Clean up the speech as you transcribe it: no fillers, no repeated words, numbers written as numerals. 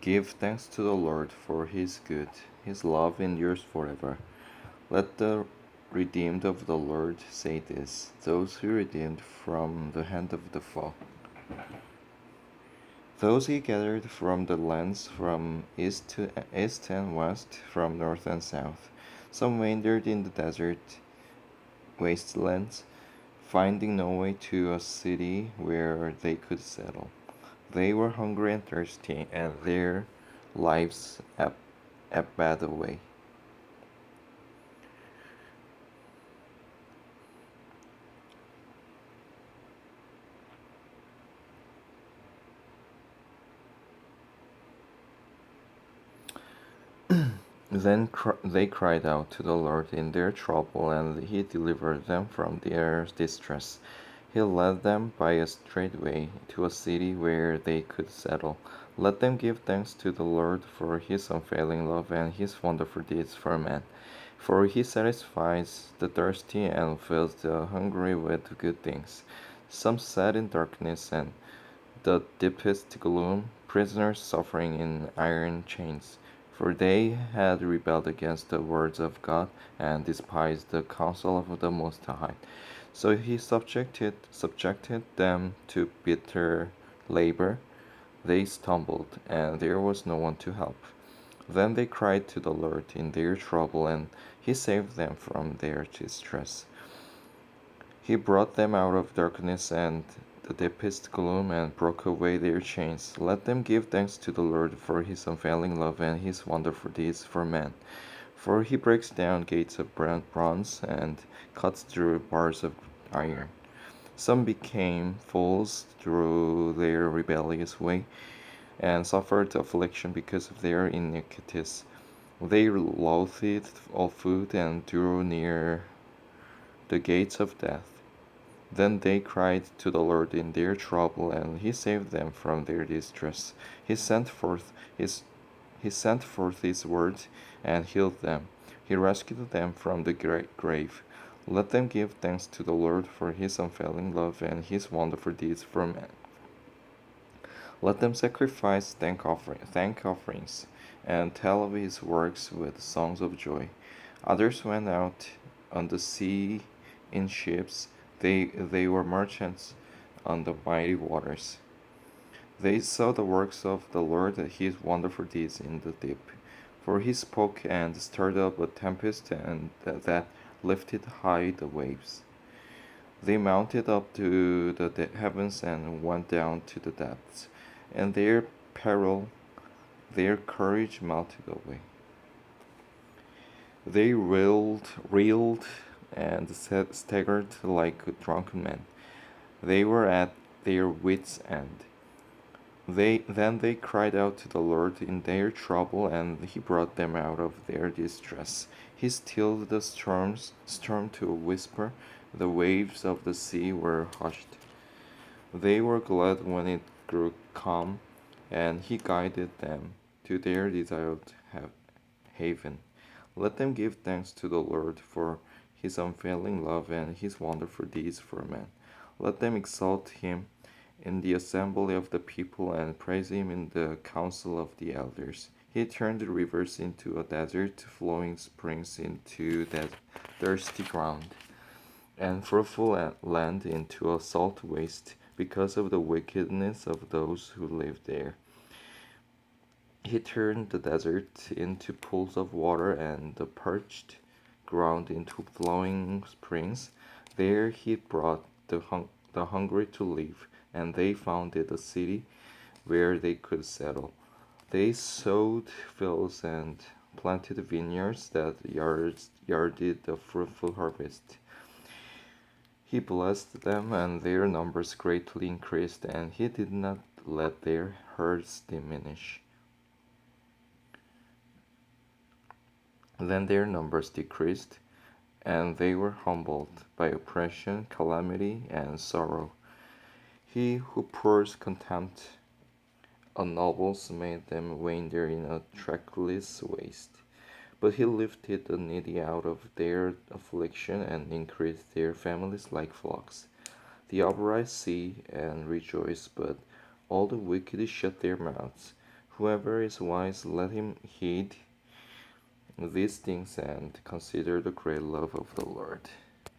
Give thanks to the Lord, for he is good. His love endures forever. Let the redeemed of the Lord say this, those who redeemed from the hand of the foe. Those he gathered from the lands from east and west, from north and south. Some wandered in the desert wastelands, finding no way to a city where they could settle. They were hungry and thirsty, and their lives ebbed away. Then they cried out to the Lord in their trouble, and he delivered them from their distress. He led them by a straight way to a city where they could settle. Let them give thanks to the Lord for his unfailing love and his wonderful deeds for men. For he satisfies the thirsty and fills the hungry with good things. Some sat in darkness and the deepest gloom, prisoners suffering in iron chains. For they had rebelled against the words of God and despised the counsel of the Most High. So he subjected them to bitter labor. They stumbled, and there was no one to help. Then they cried to the Lord in their trouble, and he saved them from their distress. He brought them out of darkness and the deepest gloom and broke away their chains. Let them give thanks to the Lord for his unfailing love and his wonderful deeds for men. For he breaks down gates of bronze and cuts through bars of iron. Some became fools through their rebellious way and suffered affliction because of their iniquities. They loathed all food and drew near the gates of death. Then they cried to the Lord in their trouble, and he saved them from their distress. He sent forth his he sent forth his word and healed them. He rescued them from the great grave. Let them give thanks to the Lord for his unfailing love and his wonderful deeds for men. Let them sacrifice thank offerings and tell of his works with songs of joy. Others went out on the sea in ships. They were merchants on the mighty waters. They saw the works of the Lord, his wonderful deeds in the deep. For he spoke and stirred up a tempest and that lifted high the waves. They mounted up to the heavens and went down to the depths. And their peril, their courage melted away. They reeled, and staggered like drunken men. They were at their wits' end. They cried out to the Lord in their trouble, and he brought them out of their distress. He stilled the storm to a whisper. The waves of the sea were hushed. They were glad when it grew calm, and he guided them to their desired haven. Let them give thanks to the Lord for his unfailing love and his wonderful deeds for men. Let them exalt him in the assembly of the people and praise him in the council of the elders. He turned the rivers into a desert, flowing springs into that thirsty ground, and fruitful land into a salt waste because of the wickedness of those who live there. He turned the desert into pools of water and the parched ground into flowing springs. There he brought the hungry to live, and they founded a city where they could settle. They sowed fields and planted vineyards that yarded a fruitful harvest. He blessed them, and their numbers greatly increased, and he did not let their herds diminish. Then their numbers decreased, and they were humbled by oppression, calamity, and sorrow. He who pours contempt on nobles made them wander in a trackless waste. But he lifted the needy out of their affliction and increased their families like flocks. The upright see and rejoice, but all the wicked shut their mouths. Whoever is wise, let him heed these things and consider the great love of the Lord.